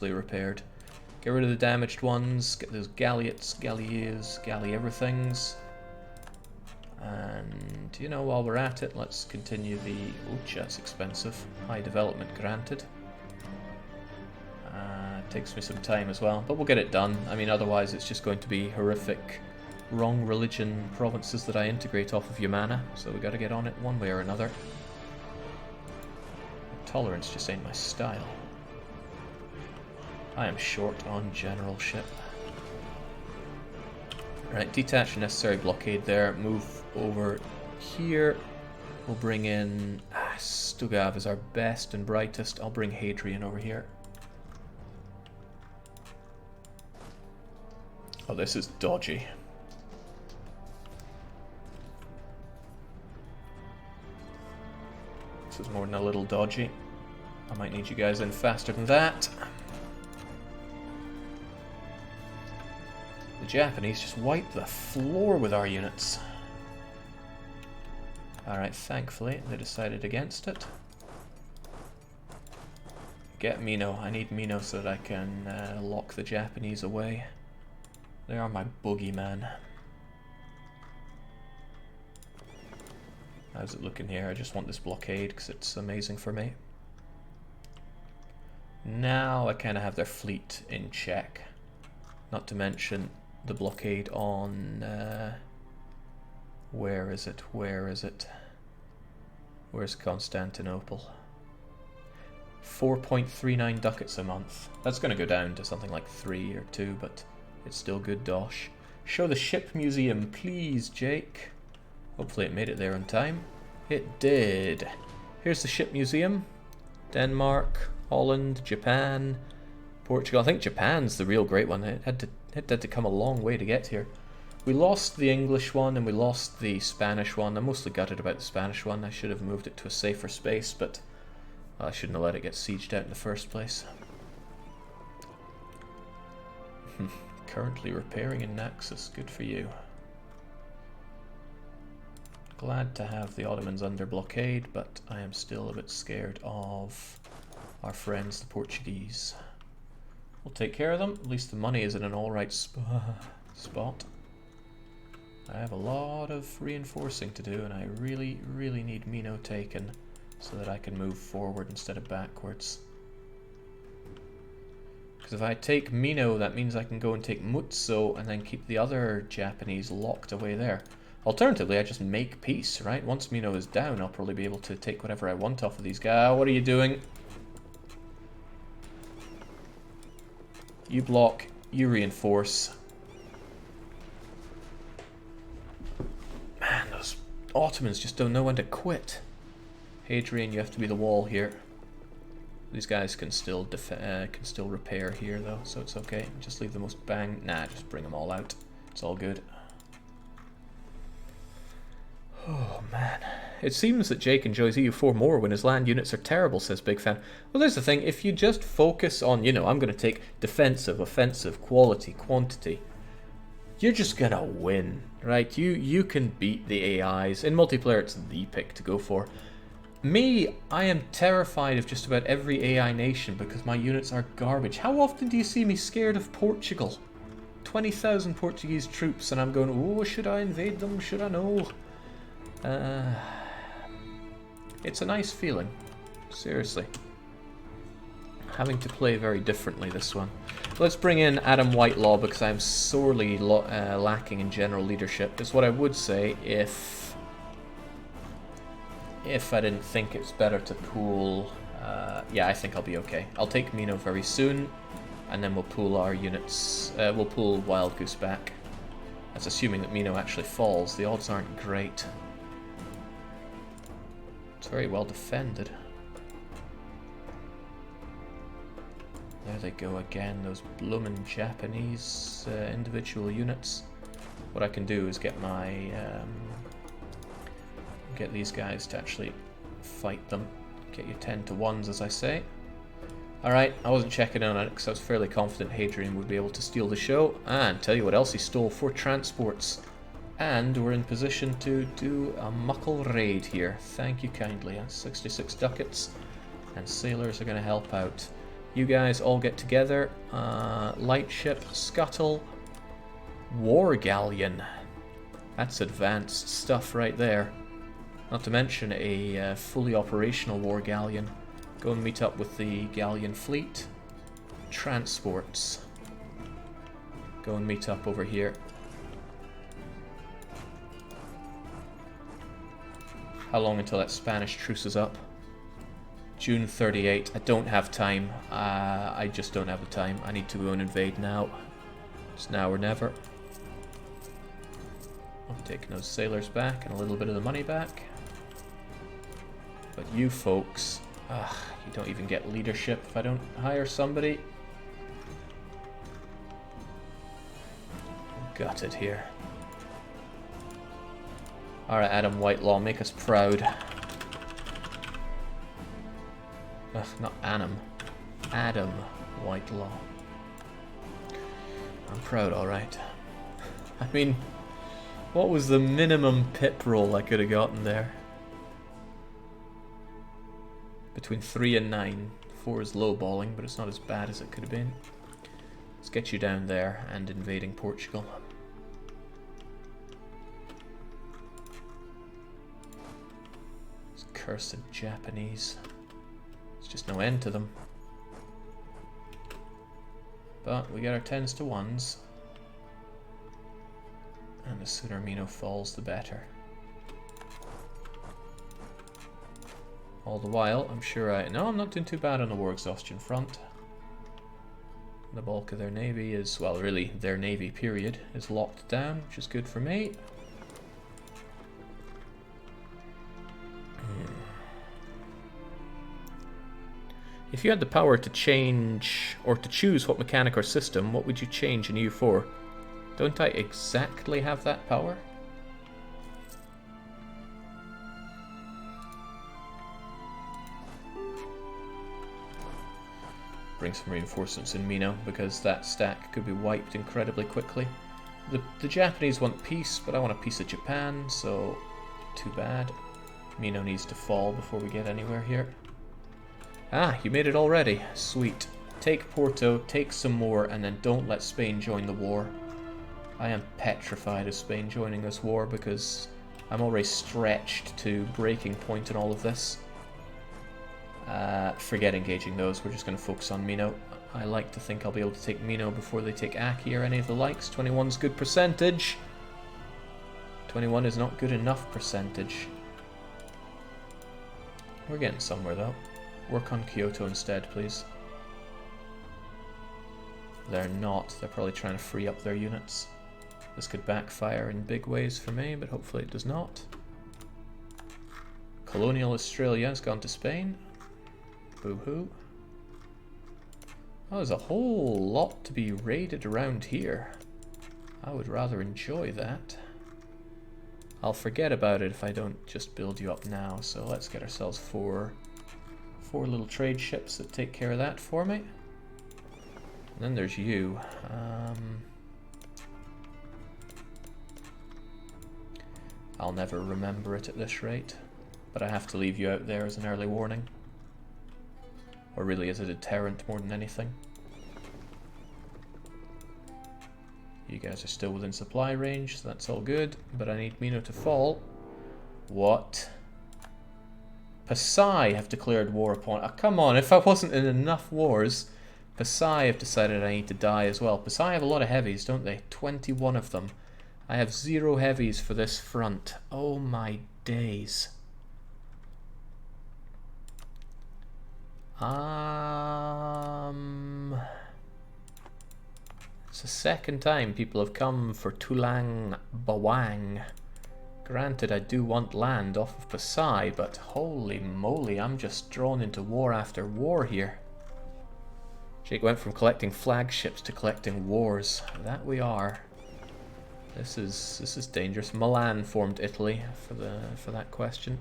repaired. Get rid of the damaged ones, get those galleots, galleys, galley everythings. And, you know, while we're at it, let's continue the... Ouch, that's expensive. High development granted. Takes me some time as well, but we'll get it done. I mean, otherwise it's just going to be horrific wrong religion provinces that I integrate off of Yamana, so we got to get on it one way or another. Tolerance just ain't my style. I am short on generalship. Right, detach the necessary blockade there, move over here. We'll bring in... Stugav is our best and brightest. I'll bring Hadrian over here. Oh, this is dodgy. This is more than a little dodgy. I might need you guys in faster than that. The Japanese just wiped the floor with our units. Alright, thankfully they decided against it. Get Mino. I need Mino so that I can lock the Japanese away. They are my boogeyman. How's it looking here? I just want this blockade because it's amazing for me. Now I kind of have their fleet in check. Not to mention the blockade on... where is it? Where is it? Where's Constantinople? 4.39 ducats a month. That's going to go down to something like 3 or 2, but it's still good dosh. Show the ship museum, please, Jake. Hopefully it made it there on time. It did. Here's the ship museum. Denmark, Holland, Japan, Portugal. I think Japan's the real great one. It had to come a long way to get here. We lost the English one and we lost the Spanish one. I'm mostly gutted about the Spanish one. I should have moved it to a safer space, but I shouldn't have let it get sieged out in the first place. Currently repairing in Naxos. Good for you. Glad to have the Ottomans under blockade, but I am still a bit scared of our friends, the Portuguese. We'll take care of them. At least the money is in an alright spot. I have a lot of reinforcing to do, and I really, really need Mino taken so that I can move forward instead of backwards. Because if I take Mino, that means I can go and take Mutsu and then keep the other Japanese locked away there. Alternatively, I just make peace, right? Once Mino is down, I'll probably be able to take whatever I want off of these guys. What are you doing? You block, you reinforce. Man, those Ottomans just don't know when to quit. Hadrian, you have to be the wall here. These guys can still repair here though, so it's okay. Just leave the most bang. Nah, just bring them all out. It's all good. Oh man. It seems that Jake enjoys EU4 more when his land units are terrible, says Big Fan. Well, there's the thing. If you just focus on, you know, I'm going to take defensive, offensive, quality, quantity, you're just going to win, right? You can beat the AIs. In multiplayer, it's the pick to go for. Me, I am terrified of just about every AI nation because my units are garbage. How often do you see me scared of Portugal? 20,000 Portuguese troops and I'm going, oh, should I invade them? Should I know? It's a nice feeling. Seriously. Having to play very differently this one. Let's bring in Adam Whitelaw because I'm sorely lacking in general leadership. Is what I would say if I didn't think it's better to pool... yeah, I think I'll be okay. I'll take Mino very soon, and then we'll pool our units. We'll pool Wild Goose back. That's assuming that Mino actually falls. The odds aren't great. It's very well defended. There they go again, those bloomin' Japanese individual units. What I can do is get my... get these guys to actually fight them. Get you 10 to 1s, as I say. Alright, I wasn't checking in on it because I was fairly confident Hadrian would be able to steal the show. And tell you what else he stole, 4 transports. And we're in position to do a muckle raid here. Thank you kindly. 66 ducats. And sailors are going to help out. You guys all get together. Lightship, scuttle, war galleon. That's advanced stuff right there. Not to mention a fully operational war galleon. Go and meet up with the galleon fleet. Transports. Go and meet up over here. How long until that Spanish truce is up? June 38. I don't have time. I just don't have the time. I need to go and invade now. It's now or never. I'm taking those sailors back and a little bit of the money back. But you folks, you don't even get leadership if I don't hire somebody. Gutted here. Alright, Adam Whitelaw, make us proud. Ugh, not Annam. Adam Whitelaw. I'm proud, alright. I mean, what was the minimum pip roll I could have gotten there? Between 3 and 9. 4 is lowballing, but it's not as bad as it could have been. Let's get you down there and invading Portugal. These cursed Japanese. There's just no end to them. But we got our 10s to 1s. And the sooner Mino falls, the better. All the while, I'm sure no, I'm not doing too bad on the war exhaustion front. The bulk of their navy is, well, really, their navy, period, is locked down, which is good for me. If you had the power to change, or to choose what mechanic or system, what would you change in EU4? Don't I exactly have that power? Bring some reinforcements in Mino, because that stack could be wiped incredibly quickly. The Japanese want peace, but I want a piece of Japan, so too bad. Mino needs to fall before we get anywhere here. Ah, you made it already. Sweet. Take Porto, take some more, and then don't let Spain join the war. I am petrified of Spain joining this war because I'm already stretched to breaking point in all of this. Forget engaging those, we're just going to focus on Mino. I like to think I'll be able to take Mino before they take Aki or any of the likes. 21's good percentage. 21 is not good enough percentage. We're getting somewhere though. Work on Kyoto instead, please. They're not. They're probably trying to free up their units. This could backfire in big ways for me, but hopefully it does not. Colonial Australia has gone to Spain. Boo-hoo. Oh, there's a whole lot to be raided around here. I would rather enjoy that. I'll forget about it if I don't just build you up now, so let's get ourselves four little trade ships that take care of that for me. And then there's you. I'll never remember it at this rate, but I have to leave you out there as an early warning. Or really as a deterrent more than anything. You guys are still within supply range, so that's all good, but I need Mino to fall. What? Pasai have declared war upon... Oh, come on, if I wasn't in enough wars, Pasai have decided I need to die as well. Pasai have a lot of heavies, don't they? 21 of them. I have 0 heavies for this front. Oh my days. It's the second time people have come for Tulang Bawang. Granted, I do want land off of Pasai, but holy moly, I'm just drawn into war after war here. Jake went from collecting flagships to collecting wars. That we are. This is dangerous. Milan formed Italy for that question.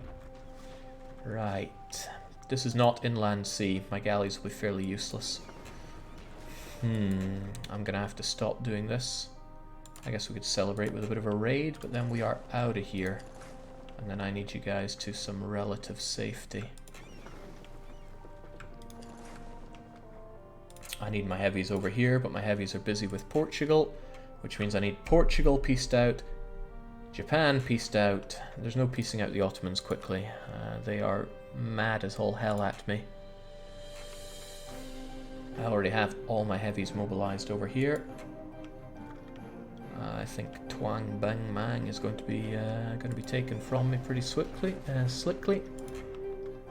Right. This is not inland sea. My galleys will be fairly useless. I'm gonna have to stop doing this. I guess we could celebrate with a bit of a raid, but then we are out of here. And then I need you guys to some relative safety. I need my heavies over here, but my heavies are busy with Portugal, which means I need Portugal pieced out, Japan pieced out. There's no piecing out the Ottomans quickly. They are mad as all hell at me. I already have all my heavies mobilized over here. I think Tuang Bang Mang is going to be taken from me pretty slickly.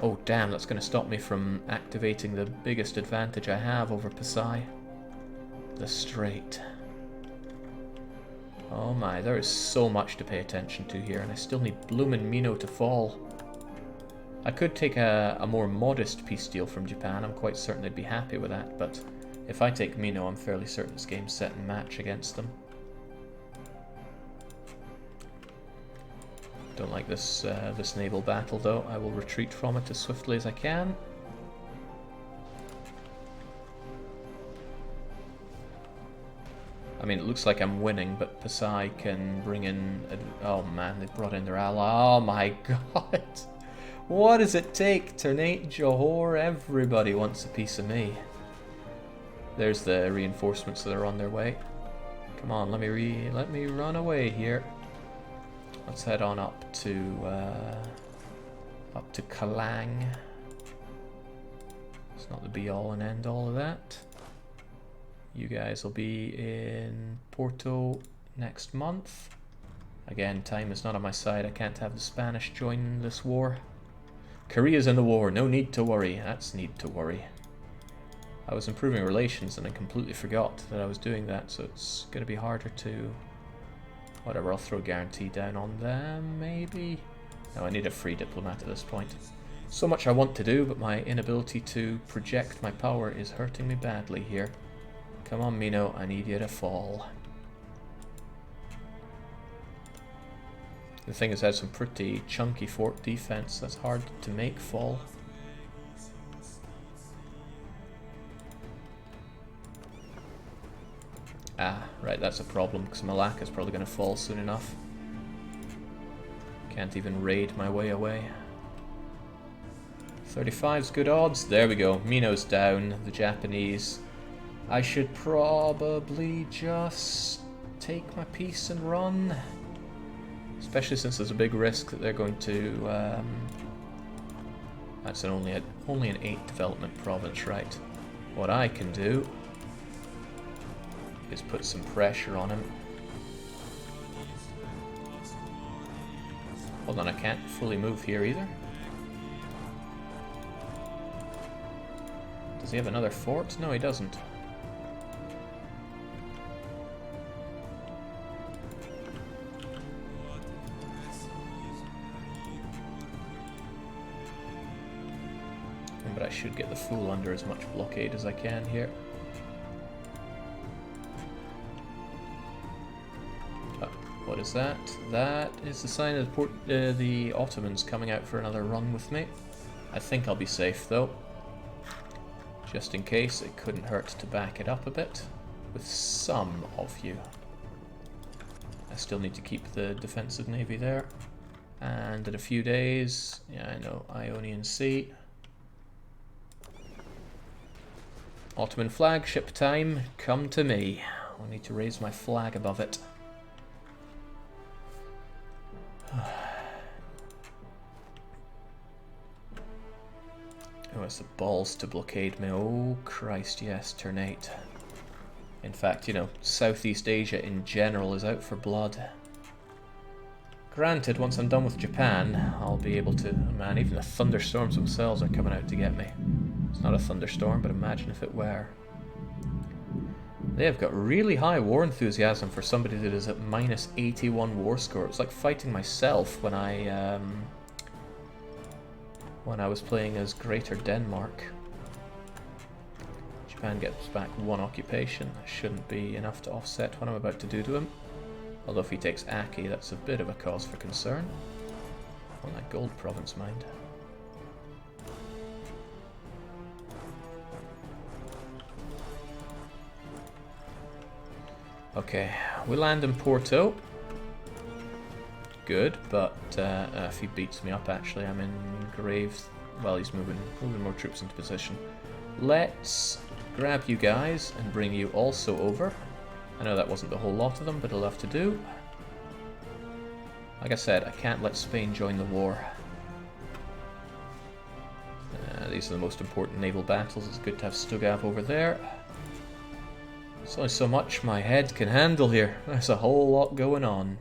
Oh damn, that's going to stop me from activating the biggest advantage I have over Pasai. The Strait. Oh my, there is so much to pay attention to here, and I still need bloomin' Mino to fall. I could take a more modest peace deal from Japan. I'm quite certain they'd be happy with that, but if I take Mino, I'm fairly certain this game's set and match against them. Don't like this this naval battle though. I will retreat from it as swiftly as I can. I mean, it looks like I'm winning, but Pasai can bring in... Oh man, they brought in their ally. Oh my god. What does it take? Ternate, Johor, everybody wants a piece of me. There's the reinforcements that are on their way. Come on, let me run away here. Let's head on up to Kalang. It's not the be-all and end-all of that. You guys will be in Porto next month. Again, time is not on my side. I can't have the Spanish join this war. Korea's in the war. No need to worry. That's need to worry. I was improving relations and I completely forgot that I was doing that, so it's going to be harder to... Whatever, I'll throw guarantee down on them, maybe? No, I need a free diplomat at this point. So much I want to do, but my inability to project my power is hurting me badly here. Come on, Mino, I need you to fall. The thing is, I have some pretty chunky fort defense that's hard to make fall. Ah, right, that's a problem, because Malacca's probably going to fall soon enough. Can't even raid my way away. 35's good odds. There we go. Mino's down. The Japanese. I should probably just take my piece and run. Especially since there's a big risk that they're going to... That's only an 8 development province, right? What I can do is put some pressure on him. Hold on, I can't fully move here either. Does he have another fort? No, he doesn't. But I should get the fool under as much blockade as I can here. What is that? That is the sign of the Ottomans coming out for another run with me. I think I'll be safe though. Just in case, it couldn't hurt to back it up a bit with some of you. I still need to keep the defensive navy there. And in a few days, yeah, I know, Ionian Sea. Ottoman flagship time, come to me. I need to raise my flag above it. Oh, it's the balls to blockade me. Oh, Christ, yes, Ternate. In fact, you know, Southeast Asia in general is out for blood. Granted, once I'm done with Japan, I'll be able to... Man, even the thunderstorms themselves are coming out to get me. It's not a thunderstorm, but imagine if it were. They have got really high war enthusiasm for somebody that is at minus 81 war score. It's like fighting myself when I was playing as Greater Denmark. Japan gets back 1 occupation. That shouldn't be enough to offset what I'm about to do to him. Although if he takes Aki, that's a bit of a cause for concern. On that gold province, mind. Okay, we land in Porto. Good, but if he beats me up, actually, I'm in grave... Well, he's moving more troops into position. Let's grab you guys and bring you also over. I know that wasn't the whole lot of them, but it'll have to do. Like I said, I can't let Spain join the war. These are the most important naval battles. It's good to have Stugav over there. There's only so much my head can handle here. There's a whole lot going on.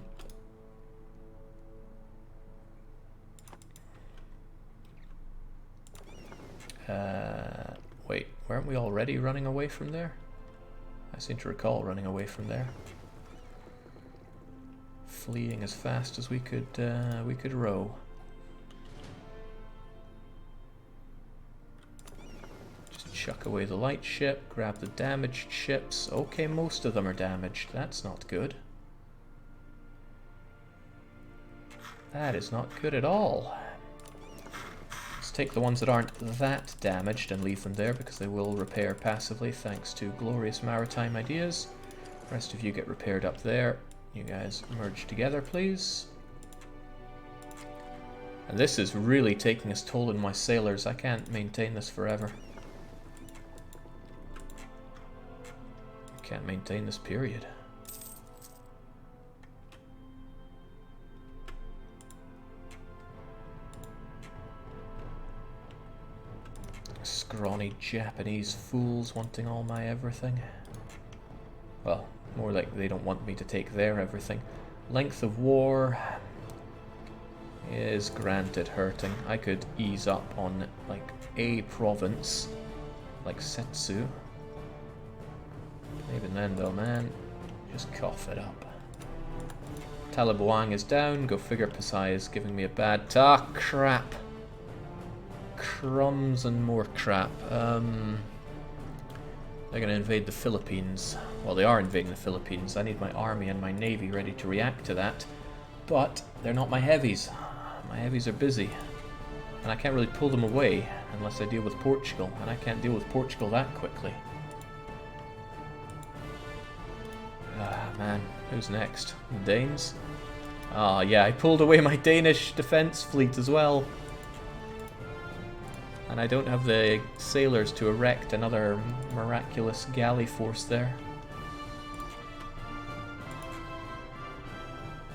Wait, weren't we already running away from there? I seem to recall running away from there. Fleeing as fast as we could row. Just chuck away the light ship, grab the damaged ships. Okay, most of them are damaged. That's not good. That is not good at all. Let's take the ones that aren't that damaged and leave them there because they will repair passively thanks to glorious maritime ideas. The rest of you get repaired up there. You guys merge together, please. And this is really taking its toll in my sailors. I can't maintain this forever. I can't maintain this period. Scrawny Japanese fools wanting all my everything. Well, more like they don't want me to take their everything. Length of war is granted hurting. I could ease up on like a province, like Setsu. Even then though, man, just cough it up. Talibuang is down. Go figure, Pasai is giving me a bad... Ah, crap. Crumbs and more crap. They're going to invade the Philippines. Well, they are invading the Philippines. I need my army and my navy ready to react to that. But they're not my heavies. My heavies are busy. And I can't really pull them away unless I deal with Portugal. And I can't deal with Portugal that quickly. Ah, man. Who's next? The Danes? Ah, yeah, I pulled away my Danish defense fleet as well. And I don't have the sailors to erect another miraculous galley force there.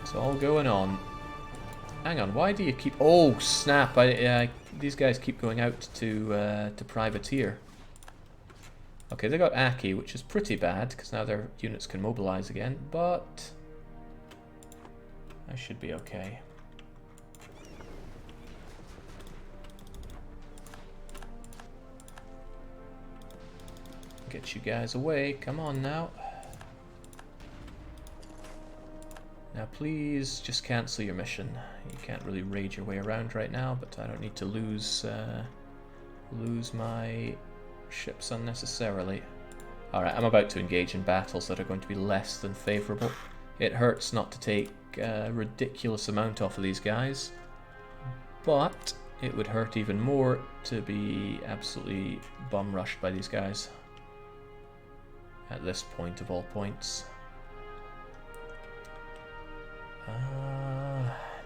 It's all going on. Hang on, why do you keep... Oh, snap! These guys keep going out to privateer. Okay, they got Aki, which is pretty bad, because now their units can mobilize again, but... I should be okay. Get you guys away. Come on now. Now please just cancel your mission. You can't really raid your way around right now, but I don't need to lose my ships unnecessarily. Alright, I'm about to engage in battles that are going to be less than favourable. It hurts not to take a ridiculous amount off of these guys, but it would hurt even more to be absolutely bum rushed by these guys. At this point of all points.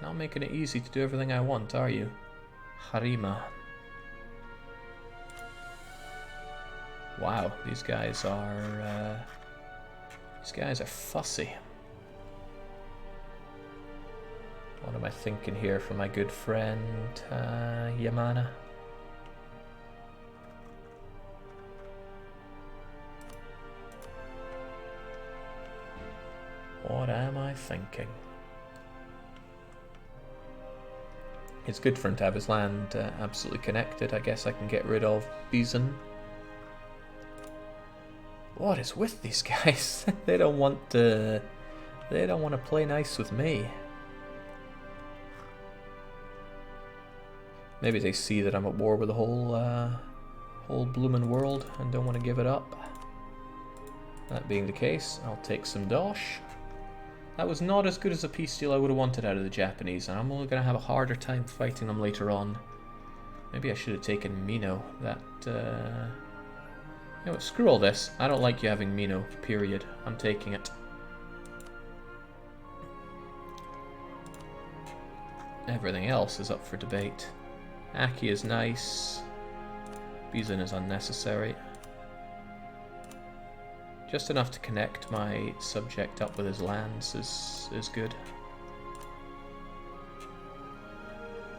Not making it easy to do everything I want, are you? Harima. Wow, these guys are fussy. What am I thinking here for my good friend Yamana? What am I thinking? It's good for him to have his land absolutely connected. I guess I can get rid of Bison. What is with these guys? They don't want to play nice with me. Maybe they see that I'm at war with the whole bloomin' world and don't want to give it up. That being the case, I'll take some dosh. That was not as good as a peace deal I would have wanted out of the Japanese, and I'm only going to have a harder time fighting them later on. Maybe I should have taken Mino. That, you know what, screw all this. I don't like you having Mino, period. I'm taking it. Everything else is up for debate. Aki is nice. Bison is unnecessary. Just enough to connect my subject up with his lands is good.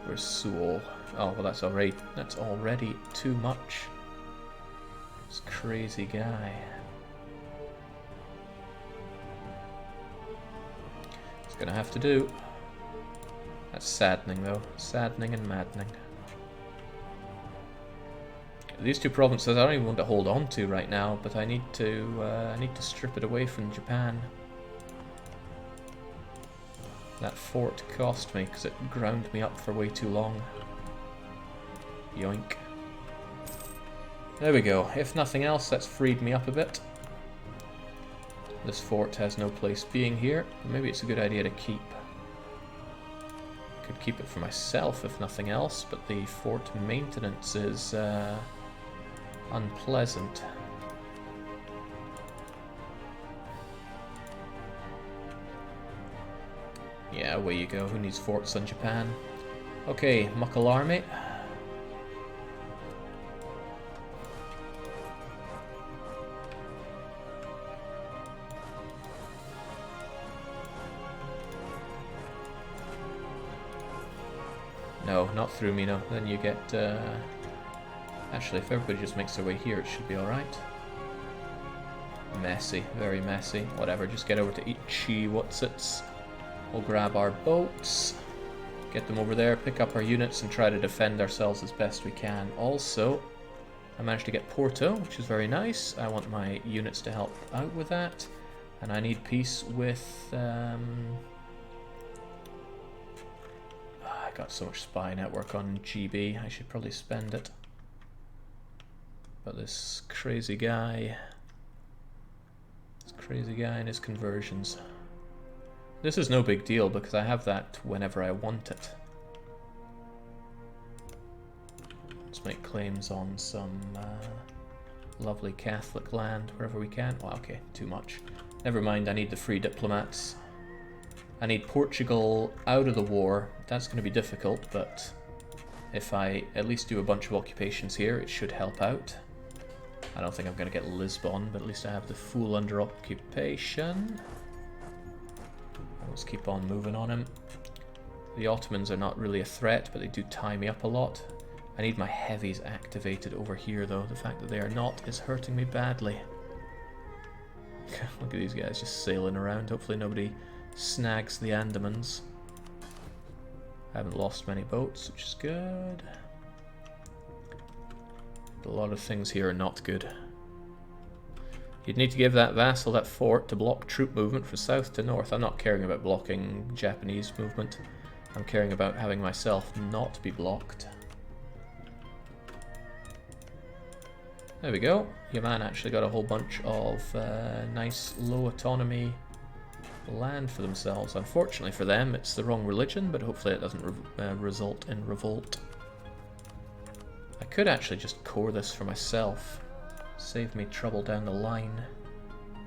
Where's Suol? Oh, well that's already too much. This crazy guy. It's gonna have to do. That's saddening though. Saddening and maddening. These two provinces I don't even want to hold on to right now, but I need to strip it away from Japan. That fort cost me because it ground me up for way too long. Yoink. There we go. If nothing else, that's freed me up a bit. This fort has no place being here. Maybe it's a good idea to keep. Could keep it for myself if nothing else, but the fort maintenance is unpleasant. Yeah, away you go. Who needs forts on Japan? Okay, Muckle Army. No, not through me, no. Then you get... Actually, if everybody just makes their way here, it should be alright. Messy, very messy. Whatever, just get over to Ichi Whatsits. We'll grab our boats, get them over there, pick up our units, and try to defend ourselves as best we can. Also, I managed to get Porto, which is very nice. I want my units to help out with that. And I need peace with... I got so much spy network on GB, I should probably spend it. But this crazy guy and his conversions. This is no big deal because I have that whenever I want it. Let's make claims on some lovely Catholic land wherever we can. Well, okay, too much. Never mind, I need the free diplomats. I need Portugal out of the war. That's going to be difficult, but if I at least do a bunch of occupations here, it should help out. I don't think I'm going to get Lisbon, but at least I have the fool under occupation. Let's keep on moving on him. The Ottomans are not really a threat, but they do tie me up a lot. I need my heavies activated over here, though. The fact that they are not is hurting me badly. Look at these guys just sailing around. Hopefully nobody snags the Andamans. I haven't lost many boats, which is good. But a lot of things here are not good. You'd need to give that vassal that fort to block troop movement from south to north. I'm not caring about blocking Japanese movement. I'm caring about having myself not be blocked. There we go. Yaman actually got a whole bunch of nice low autonomy land for themselves. Unfortunately for them, it's the wrong religion, but hopefully it doesn't result in revolt. I could actually just core this for myself. Save me trouble down the line.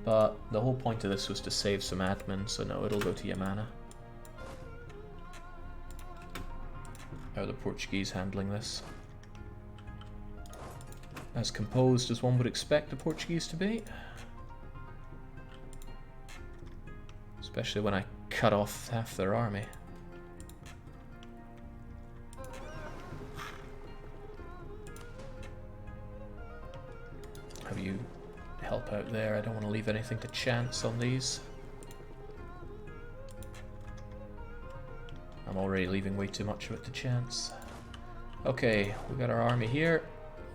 But the whole point of this was to save some admin, so no, it'll go to Yamana. How are the Portuguese handling this? As composed as one would expect the Portuguese to be. Especially when I cut off half their army. Have you help out there? I don't want to leave anything to chance on these. I'm already leaving way too much of it to chance. Okay, we got our army here.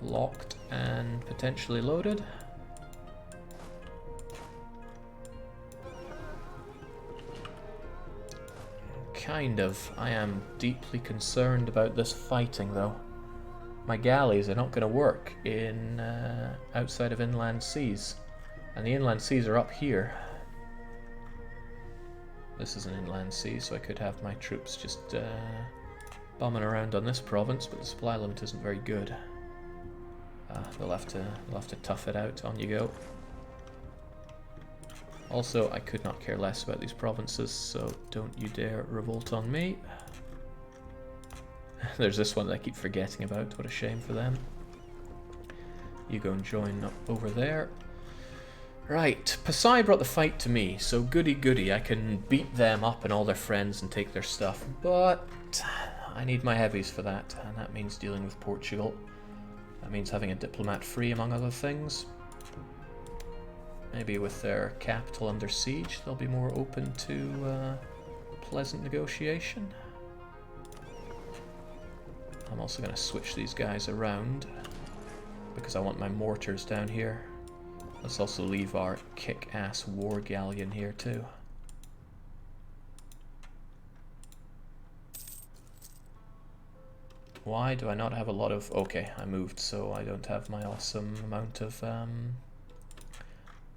Locked and potentially loaded. Kind of. I am deeply concerned about this fighting, though. My galleys are not going to work in outside of inland seas, and the inland seas are up here. This is an inland sea, so I could have my troops just bombing around on this province, but the supply limit isn't very good. They'll have to tough it out. On you go. Also, I could not care less about these provinces, so don't you dare revolt on me. There's this one that I keep forgetting about. What a shame for them. You go and join up over there. Right, Pasai brought the fight to me, so goody goody, I can beat them up and all their friends and take their stuff, but I need my heavies for that, and that means dealing with Portugal. That means having a diplomat free, among other things. Maybe with their capital under siege, they'll be more open to pleasant negotiation. I'm also going to switch these guys around, because I want my mortars down here. Let's also leave our kick-ass war galleon here too. Why do I not have a lot of... Okay, I moved, so I don't have my awesome amount of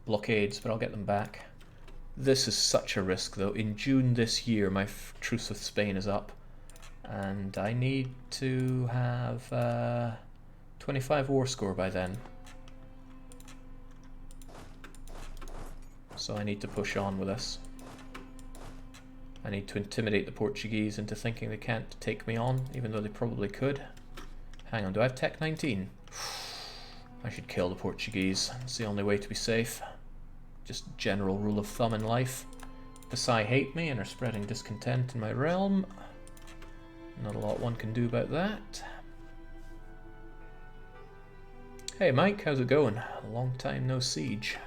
blockades, but I'll get them back. This is such a risk though. In June this year, my truce with Spain is up, and I need to have 25 war score by then. So I need to push on with this. I need to intimidate the Portuguese into thinking they can't take me on, even though they probably could. Hang on, do I have Tech 19? I should kill the Portuguese. It's the only way to be safe. Just general rule of thumb in life. Pasai hate me and are spreading discontent in my realm. Not a lot one can do about that. Hey Mike, how's it going? Long time no siege.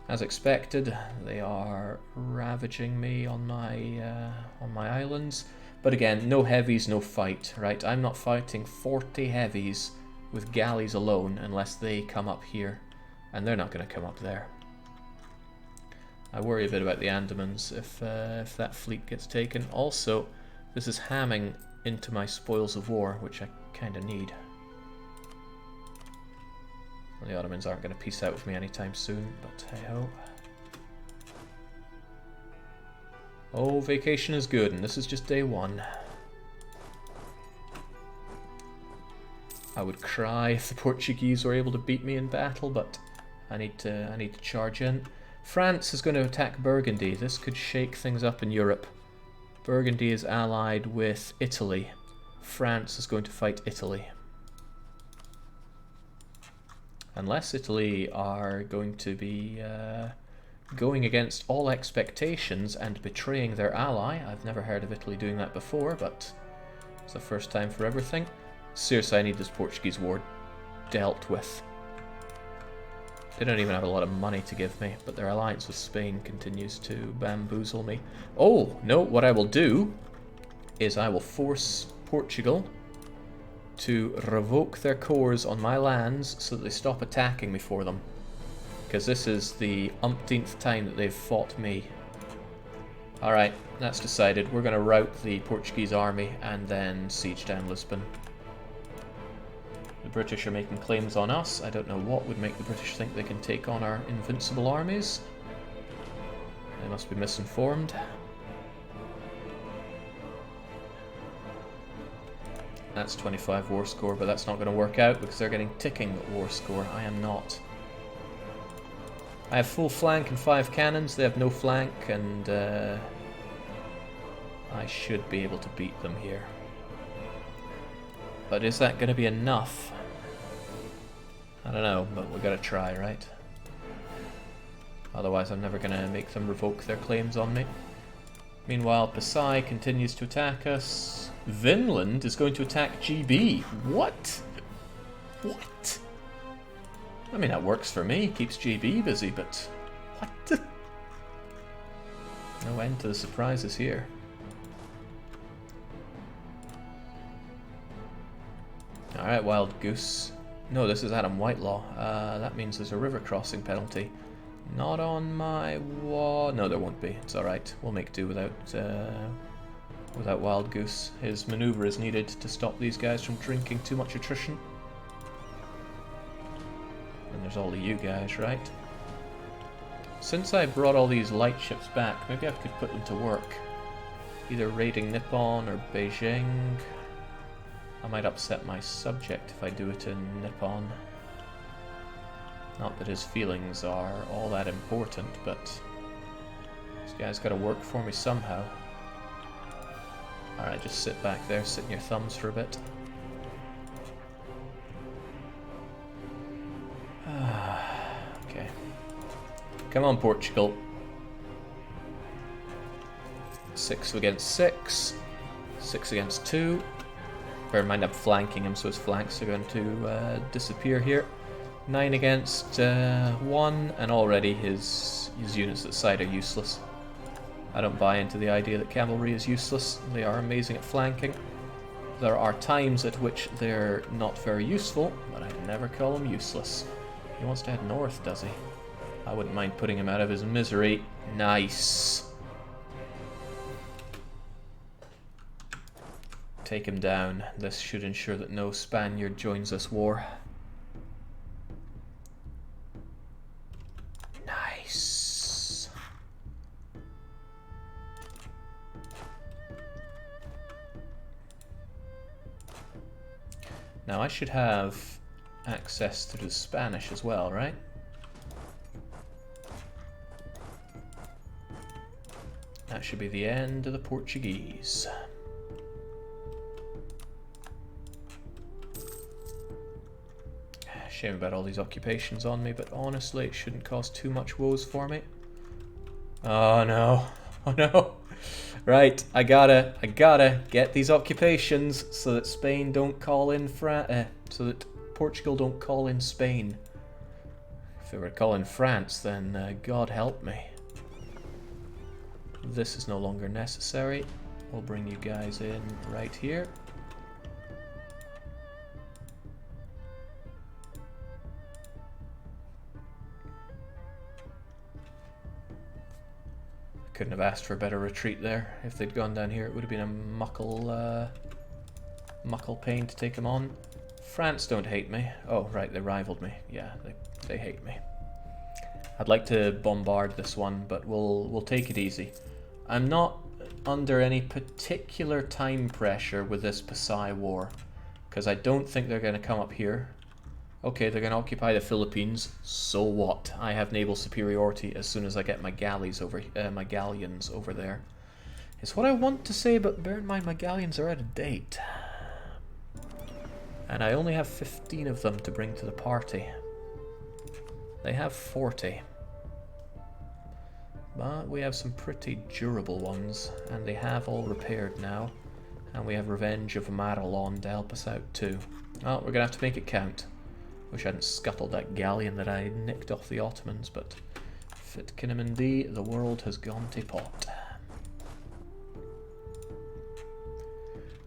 As expected, they are ravaging me on my islands. But again, no heavies, no fight, right? I'm not fighting 40 heavies with galleys alone unless they come up here. And they're not going to come up there. I worry a bit about the Andamans if that fleet gets taken. Also, this is hamming into my spoils of war, which I kind of need. Well, the Ottomans aren't going to peace out with me anytime soon, but hey-ho. Oh, vacation is good, and this is just day one. I would cry if the Portuguese were able to beat me in battle, but I need to charge in. France is going to attack Burgundy. This could shake things up in Europe. Burgundy is allied with Italy. France is going to fight Italy. Unless Italy are going to be going against all expectations and betraying their ally. I've never heard of Italy doing that before, but it's the first time for everything. Seriously, I need this Portuguese war dealt with. They don't even have a lot of money to give me, but their alliance with Spain continues to bamboozle me. Oh, no, what I will do is I will force Portugal to revoke their cores on my lands so that they stop attacking me for them. Because this is the umpteenth time that they've fought me. Alright, that's decided. We're going to rout the Portuguese army and then siege down Lisbon. The British are making claims on us. I don't know what would make the British think they can take on our invincible armies. They must be misinformed. That's 25 war score, but that's not going to work out because they're getting ticking war score. I am not. I have full flank and 5 cannons. They have no flank, and I should be able to beat them here. But is that going to be enough? I don't know, but we've got to try, right? Otherwise I'm never going to make them revoke their claims on me. Meanwhile, Pasai continues to attack us. Vinland is going to attack GB. What? What? I mean, that works for me. Keeps GB busy, but... What? No end to the surprises here. Alright, Wild Goose. No, this is Adam Whitelaw. That means there's a river crossing penalty. Not on my wall. No, there won't be. It's alright. We'll make do without Wild Goose. His maneuver is needed to stop these guys from drinking too much attrition. And there's all of you guys, right? Since I brought all these light ships back, maybe I could put them to work. Either raiding Nippon or Beijing. I might upset my subject if I do it in Nippon. Not that his feelings are all that important, but this guy's got to work for me somehow. Alright, just sit back there, sit in your thumbs for a bit. Okay. Come on, Portugal. 6 against 6. 6 against 2. Bear in mind I'm flanking him, so his flanks are going to disappear here. 9 against 1, and already his units at side are useless. I don't buy into the idea that cavalry is useless. They are amazing at flanking. There are times at which they're not very useful, but I'd never call them useless. He wants to head north, does he? I wouldn't mind putting him out of his misery. Nice. Take him down. This should ensure that no Spaniard joins this war. Nice. Now I should have access to the Spanish as well, right? That should be the end of the Portuguese. Shame about all these occupations on me, but honestly it shouldn't cause too much woes for me. Oh no. Oh no. Right, I gotta get these occupations so that Spain don't call in so that Portugal don't call in Spain. If they were to call in France, then God help me. This is no longer necessary. We'll bring you guys in right here. Couldn't have asked for a better retreat there. If they'd gone down here, it would have been a muckle pain to take them on. France don't hate me. Oh, right, they rivaled me. Yeah, they hate me. I'd like to bombard this one, but we'll take it easy. I'm not under any particular time pressure with this Pasay war, because I don't think they're going to come up here. Okay, they're going to occupy the Philippines. So what? I have naval superiority as soon as I get my galleys over, my galleons over there. It's what I want to say, but bear in mind my galleons are out of date, and I only have 15 of them to bring to the party. They have 40, but we have some pretty durable ones, and they have all repaired now. And we have Revenge of Maralon to help us out too. Oh, we're gonna have to make it count. Wish I hadn't scuttled that galleon that I nicked off the Ottomans, but fit Kinnaman, the world has gone to pot.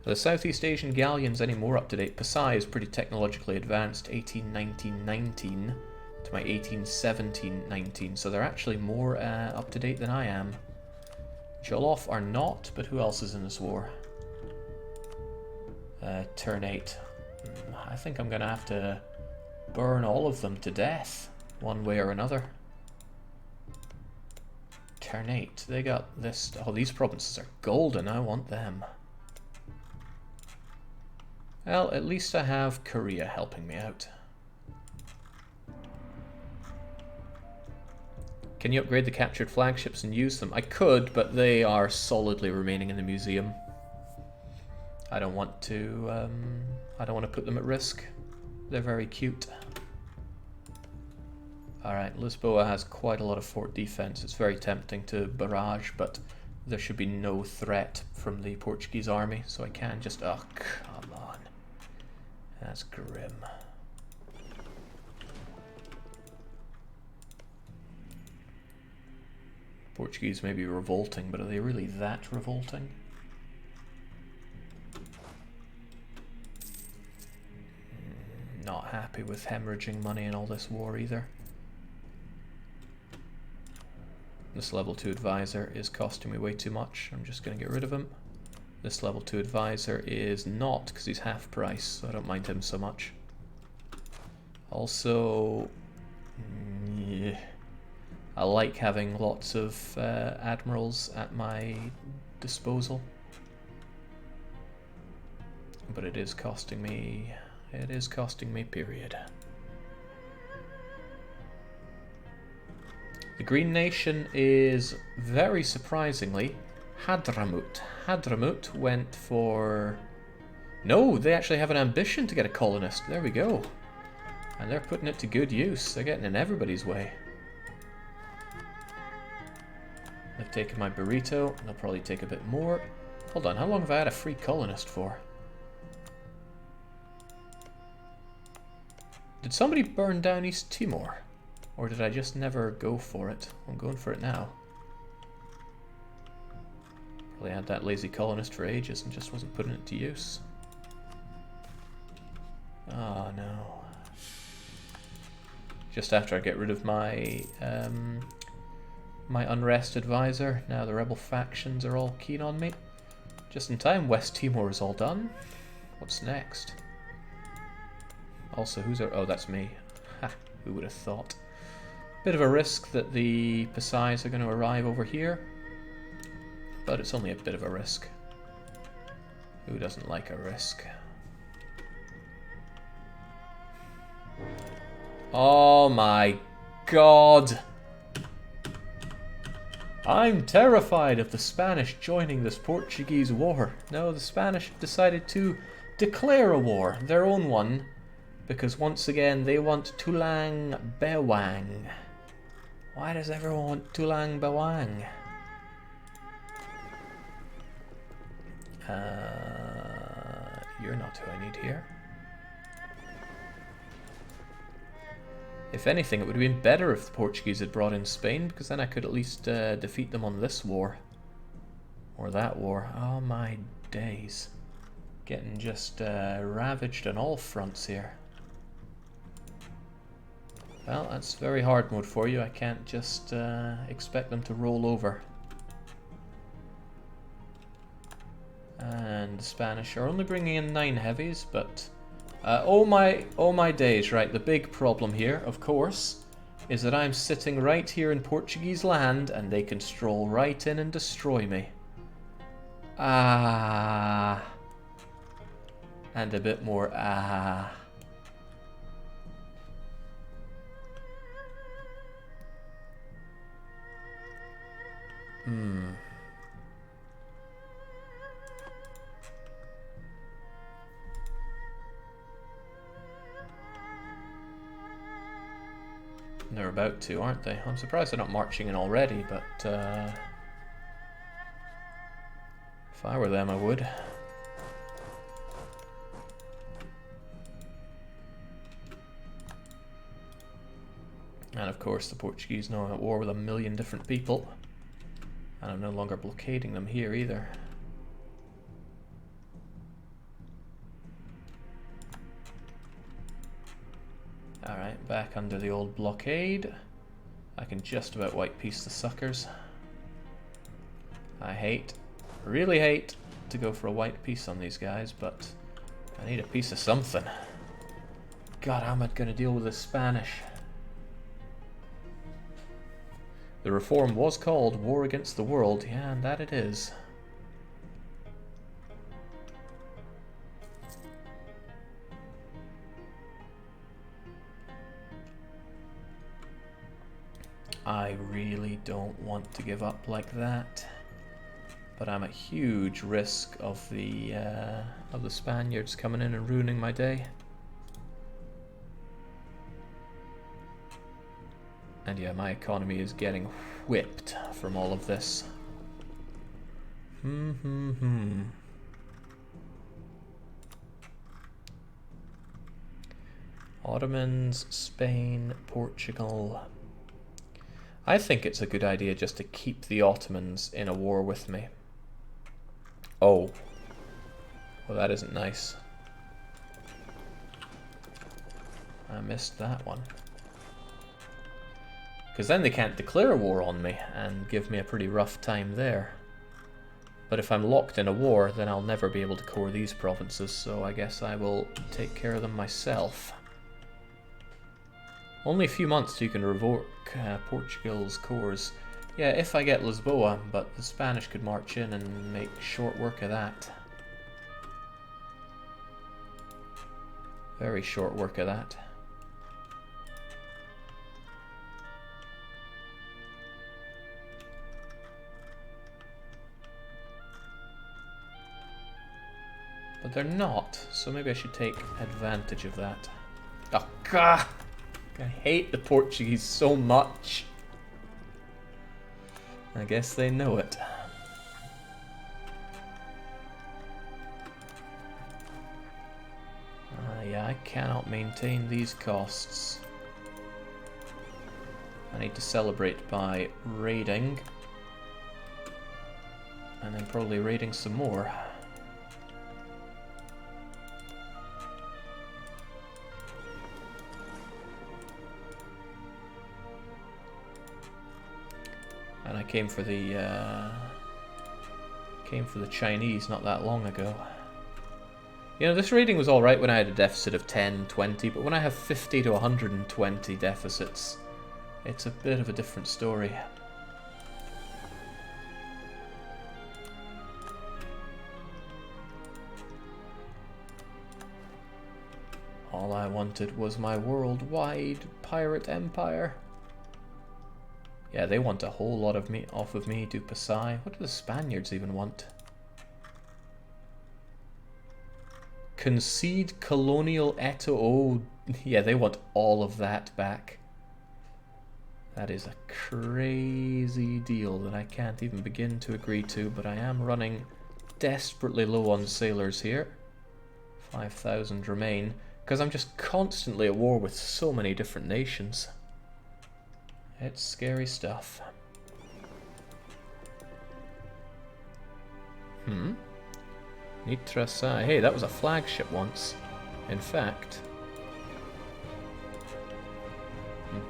The Southeast Asian galleons any more up to date? Pasay is pretty technologically advanced, 1819-19 to my 1817-19, so they're actually more up to date than I am. Jollof are not, but who else is in this war? Turn 8. I think I'm gonna have to burn all of them to death, one way or another. Turn 8, they got this. Oh, these provinces are golden, I want them. Well, at least I have Korea helping me out. Can you upgrade the captured flagships and use them? I could, but they are solidly remaining in the museum. I don't want to put them at risk. They're very cute. Alright, Lisboa has quite a lot of fort defense. It's very tempting to barrage, but there should be no threat from the Portuguese army, so I can just... Oh, come on. That's grim. Portuguese may be revolting, but are they really that revolting? Not happy with hemorrhaging money in all this war either. This level 2 advisor is costing me way too much. I'm just going to get rid of him. This level 2 advisor is not, because he's half price, so I don't mind him so much. Also, yeah, I like having lots of admirals at my disposal. But it is costing me... It is costing me, period. The Green Nation is, very surprisingly, Hadramut. Hadramut went for... No, they actually have an ambition to get a colonist. There we go. And they're putting it to good use. They're getting in everybody's way. They've taken my burrito. They'll probably take a bit more. Hold on, how long have I had a free colonist for? Did somebody burn down East Timor? Or did I just never go for it? I'm going for it now. Probably had that lazy colonist for ages and just wasn't putting it to use. Oh no. Just after I get rid of my my unrest advisor, now the rebel factions are all keen on me. Just in time, West Timor is all done. What's next? Also, who's our... Oh, that's me. Ha, who would have thought? Bit of a risk that the Pasais are going to arrive over here. But it's only a bit of a risk. Who doesn't like a risk? Oh my god! I'm terrified of the Spanish joining this Portuguese war. No, the Spanish have decided to declare a war, their own one, because once again they want Tulang Bewang. Why does everyone want Tulang Bewang? You're not who I need here. If anything, it would have been better if the Portuguese had brought in Spain, because then I could at least defeat them on this war. Or that war. Oh my days. Getting just ravaged on all fronts here. Well, that's very hard mode for you. I can't just expect them to roll over. And the Spanish are only bringing in 9 heavies, but... oh my days, right, the big problem here, of course, is that I'm sitting right here in Portuguese land and they can stroll right in and destroy me. Ah. And a bit more ah. They're about to, aren't they? I'm surprised they're not marching in already, but if I were them, I would. And of course, the Portuguese know I'm at war with a million different people, and I'm no longer blockading them here either. Alright, back under the old blockade. I can just about white piece the suckers. I hate, really hate, to go for a white piece on these guys, but I need a piece of something. God, how am I going to deal with the Spanish? The reform was called War Against the World, yeah, and that it is. I really don't want to give up like that, but I'm at huge risk of the Spaniards coming in and ruining my day. And yeah, my economy is getting whipped from all of this. Ottomans, Spain, Portugal. I think it's a good idea just to keep the Ottomans in a war with me. Oh. Well, that isn't nice. I missed that one. Because then they can't declare war on me and give me a pretty rough time there. But if I'm locked in a war, then I'll never be able to core these provinces, so I guess I will take care of them myself. Only a few months till you can revoke Portugal's cores. Yeah, if I get Lisboa, but the Spanish could march in and make short work of that. Very short work of that. But they're not, so maybe I should take advantage of that. Oh, God! I hate the Portuguese so much. I guess they know it. Yeah, I cannot maintain these costs. I need to celebrate by raiding. And then probably raiding some more. And I came for the Chinese not that long ago. You know, this rating was alright when I had a deficit of 10, 20, but when I have 50 to 120 deficits, it's a bit of a different story. All I wanted was my worldwide pirate empire. Yeah, they want a whole lot of me off of me, du Pasai. What do the Spaniards even want? Concede colonial Eto. Oh, yeah, they want all of that back. That is a crazy deal that I can't even begin to agree to, but I am running desperately low on sailors here. 5,000 remain, because I'm just constantly at war with so many different nations. It's scary stuff. Nitrasai. Hey, that was a flagship once. In fact,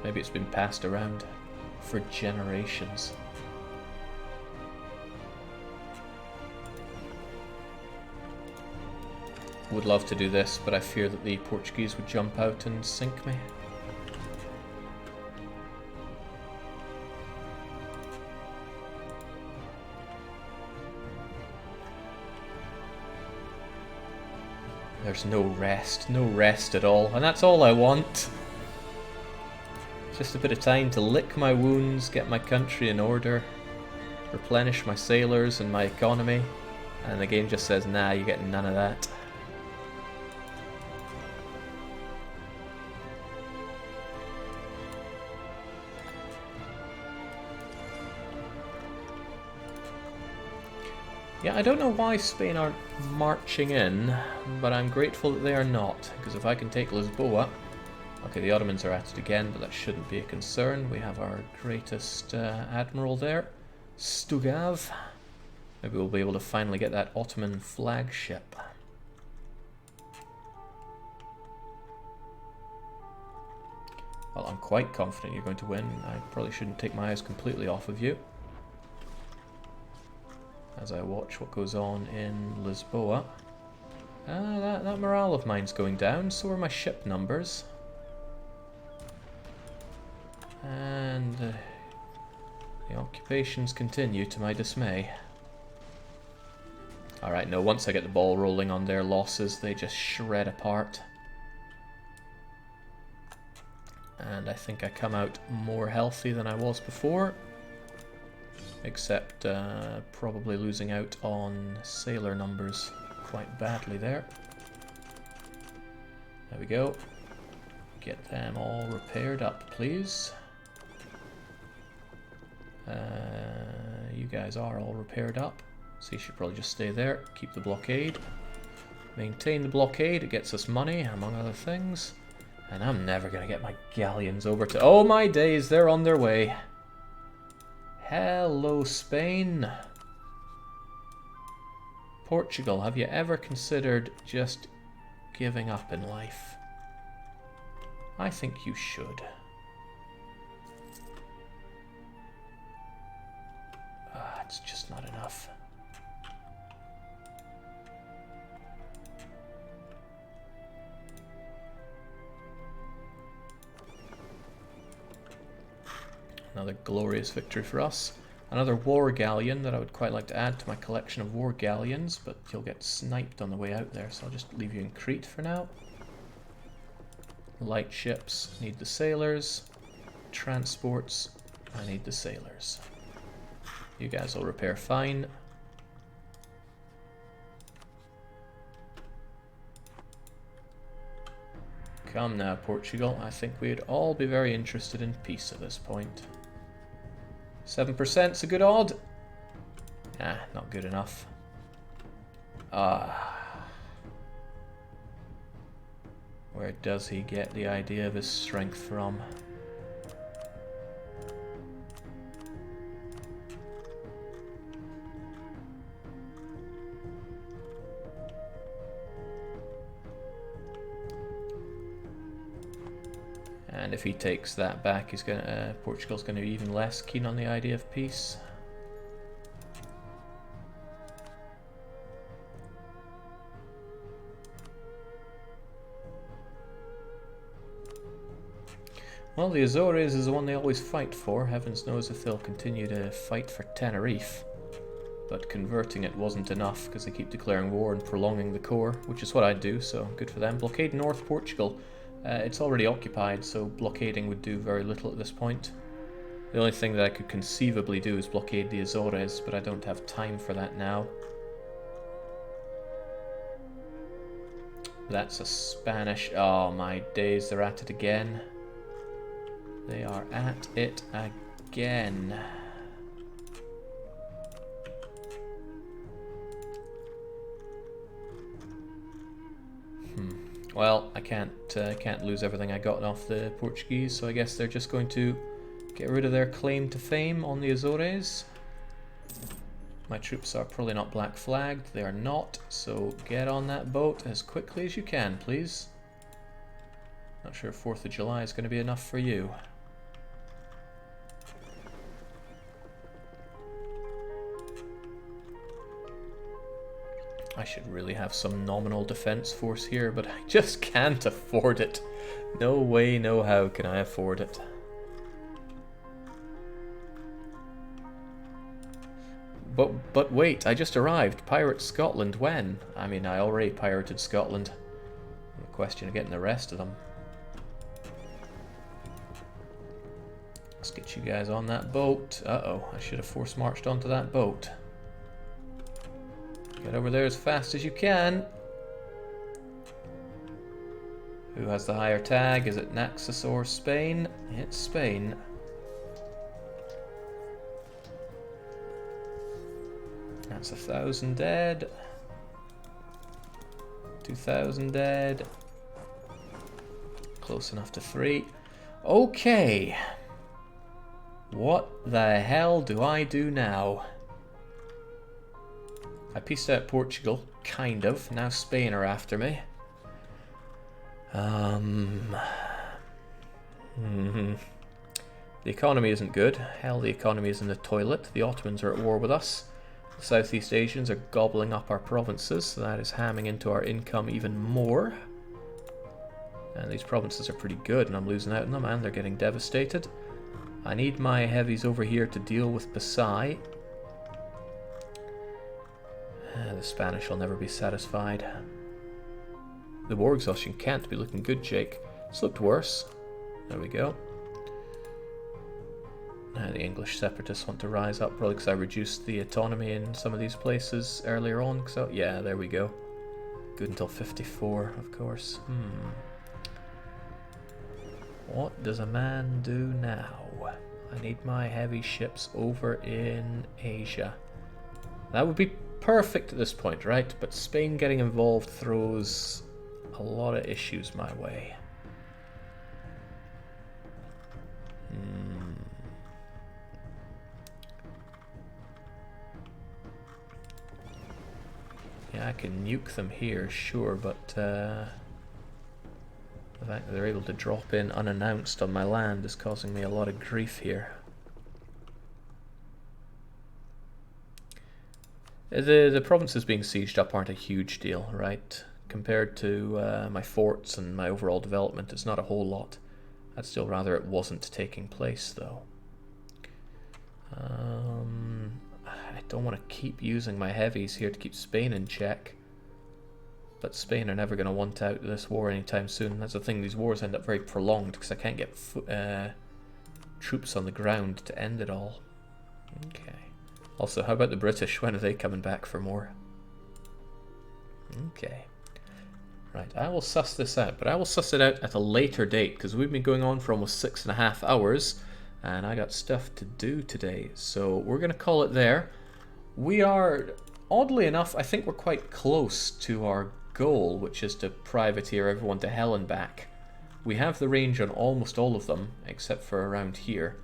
maybe it's been passed around for generations. Would love to do this, but I fear that the Portuguese would jump out and sink me. There's no rest at all, and that's all I want. Just a bit of time to lick my wounds, get my country in order, replenish my sailors and my economy, and the game just says, nah, you're getting none of that. Yeah, I don't know why Spain aren't marching in, but I'm grateful that they are not, because if I can take Lisboa... Okay, the Ottomans are at it again, but that shouldn't be a concern. We have our greatest admiral there, Stugav. Maybe we'll be able to finally get that Ottoman flagship. Well, I'm quite confident you're going to win. I probably shouldn't take my eyes completely off of you as I watch what goes on in Lisboa. That morale of mine's going down, so are my ship numbers. And the occupations continue to my dismay. Alright, no, once I get the ball rolling on their losses, they just shred apart. And I think I come out more healthy than I was before. Except probably losing out on sailor numbers quite badly there. There we go. Get them all repaired up, please. You guys are all repaired up, so you should probably just stay there. Keep the blockade. Maintain the blockade, it gets us money, among other things. And I'm never going to get my galleons over to... Oh my days, they're on their way. Hello, Spain. Portugal, have you ever considered just giving up in life? I think you should. It's just not enough. Another glorious victory for us. Another war galleon that I would quite like to add to my collection of war galleons, but you'll get sniped on the way out there, so I'll just leave you in Crete for now. Light ships, need the sailors. Transports, I need the sailors. You guys will repair fine. Come now, Portugal. I think we'd all be very interested in peace at this point. 7%'s a good odd. Ah, not good enough. Where does he get the idea of his strength from? And if he takes that back, he's gonna Portugal's gonna be even less keen on the idea of peace. Well, the Azores is the one they always fight for. Heavens knows if they'll continue to fight for Tenerife. But converting it wasn't enough because they keep declaring war and prolonging the core, which is what I'd do, so good for them. Blockade North Portugal. It's already occupied, so blockading would do very little at this point. The only thing that I could conceivably do is blockade the Azores, but I don't have time for that now. That's a Spanish... Oh my days, they're at it again. They are at it again. Well, I can't lose everything I got off the Portuguese, so I guess they're just going to get rid of their claim to fame on the Azores. My troops are probably not black flagged, they are not, so get on that boat as quickly as you can, please. Not sure if 4th of July is going to be enough for you. I should really have some nominal defense force here, but I just can't afford it. No way, no how can I afford it. But wait, I just arrived. Pirate Scotland, when? I mean, I already pirated Scotland. The question of getting the rest of them. Let's get you guys on that boat. Uh-oh, I should have force marched onto that boat. Get over there as fast as you can. Who has the higher tag? Is it Naxos or Spain? It's Spain. That's 1,000 dead. 2,000 dead. Close enough to 3. Okay. What the hell do I do now? I pieced out Portugal, kind of. Now Spain are after me. The economy isn't good. Hell, the economy is in the toilet. The Ottomans are at war with us. The Southeast Asians are gobbling up our provinces, so that is hamming into our income even more. And these provinces are pretty good, and I'm losing out on them, and they're getting devastated. I need my heavies over here to deal with Pasai. The Spanish will never be satisfied. The war exhaustion can't be looking good, Jake. It's looked worse. There we go. Now the English separatists want to rise up, probably because I reduced the autonomy in some of these places earlier on. So yeah, there we go. Good until 54, of course. What does a man do now? I need my heavy ships over in Asia. That would be perfect at this point, right? But Spain getting involved throws a lot of issues my way. Yeah, I can nuke them here, sure, but the fact that they're able to drop in unannounced on my land is causing me a lot of grief here. The provinces being sieged up aren't a huge deal, right? Compared to my forts and my overall development, it's not a whole lot. I'd still rather it wasn't taking place, though. I don't want to keep using my heavies here to keep Spain in check. But Spain are never going to want out of this war anytime soon. That's the thing, these wars end up very prolonged because I can't get troops on the ground to end it all. Okay. Also, how about the British? When are they coming back for more? Okay. Right, I will suss this out, but I will suss it out at a later date because we've been going on for almost 6.5 hours. And I got stuff to do today, so we're going to call it there. We are, oddly enough, I think we're quite close to our goal, which is to privateer everyone to hell and back. We have the range on almost all of them, except for around here.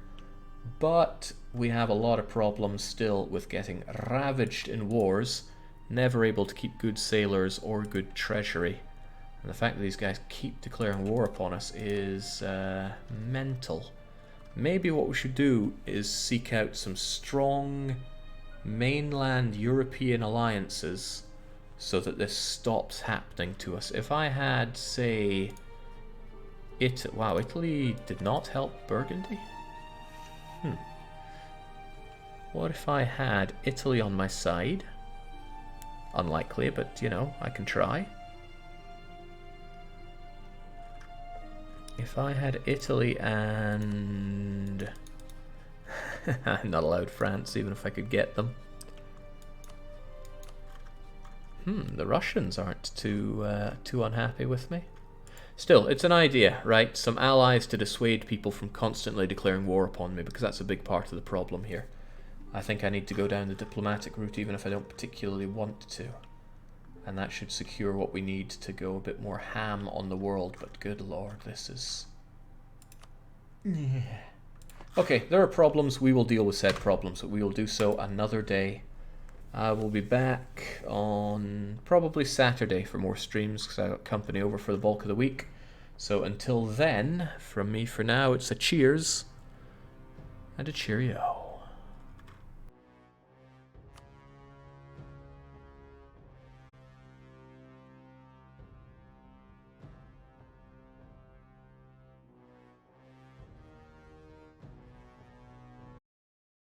But we have a lot of problems still with getting ravaged in wars, never able to keep good sailors or good treasury. And the fact that these guys keep declaring war upon us is mental. Maybe what we should do is seek out some strong mainland European alliances so that this stops happening to us. If I had, say, wow, Italy did not help Burgundy? What if I had Italy on my side? Unlikely, but you know, I can try. If I had Italy and... I'm not allowed France, even if I could get them. The Russians aren't too unhappy with me. Still, it's an idea, right? Some allies to dissuade people from constantly declaring war upon me, because that's a big part of the problem here. I think I need to go down the diplomatic route, even if I don't particularly want to. And that should secure what we need to go a bit more ham on the world, but good lord, this is... Okay, there are problems. We will deal with said problems, but we will do so another day. I will be back on probably Saturday for more streams, because I got company over for the bulk of the week. So until then, from me for now, it's a cheers and a cheerio.